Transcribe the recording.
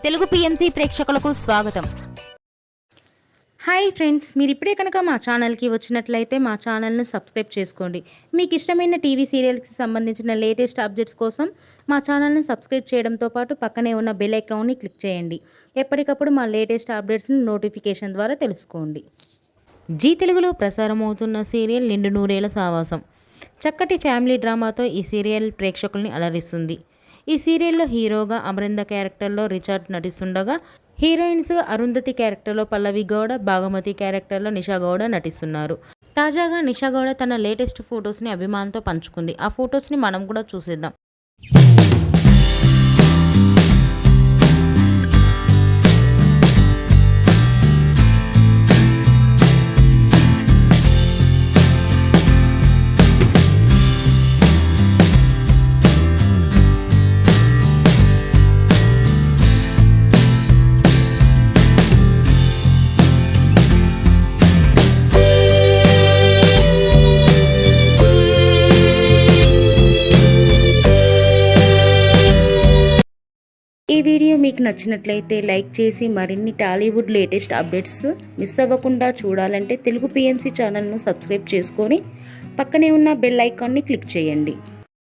Telugu PMC ప్రేక్షకులకు స్వాగతం. Hi friends, మీరు ఇప్పుడే కనుక మా ఛానల్కి వచ్చినట్లయితే మా ఛానల్ని సబ్స్క్రైబ్ చేసుకోండి. మీకు ఇష్టమైన టీవీ సీరియల్స్కి సంబంధించిన లేటెస్ట్ అప్డేట్స్ కోసం మా ఛానల్ని సబ్స్క్రైబ్ చేయడంతో పాటు పక్కనే ఉన్న బెల్ ఐకాన్ని క్లిక్ చేయండి. ఎప్పటికప్పుడు మా లేటెస్ట్ అప్డేట్స్ని నోటిఫికేషన్ ద్వారా తెలుసుకోండి. జీ తెలుగులో ప్రసారమవుతున్న సీరియల్ నిండు నూరేళ్ల సావాసం. చక్కటి ఫ్యామిలీ డ్రామాతో ఈ సీరియల్ ప్రేక్షకుల్ని అలరిస్తుంది. ఈ సీరియల్లో హీరోగా అమరింద క్యారెక్టర్లో రిచార్డ్ నటిస్తుండగా, హీరోయిన్స్ అరుంధతి క్యారెక్టర్లో పల్లవి గౌడ, భాగమతి క్యారెక్టర్లో నిషా గౌడ నటిస్తున్నారు. తాజాగా నిషా గౌడ తన లేటెస్ట్ ఫొటోస్ని అభిమానులతో పంచుకుంది. ఆ ఫొటోస్ని మనం కూడా చూసేద్దాం. ఈ వీడియో మీకు నచ్చినట్లయితే లైక్ చేసి మరిన్ని టాలీవుడ్ లేటెస్ట్ అప్డేట్స్ మిస్ అవ్వకుండా చూడాలంటే తెలుగు పిఎంసి ఛానల్ను సబ్స్క్రైబ్ చేసుకొని పక్కనే ఉన్న బెల్ ఐకాన్ని క్లిక్ చేయండి.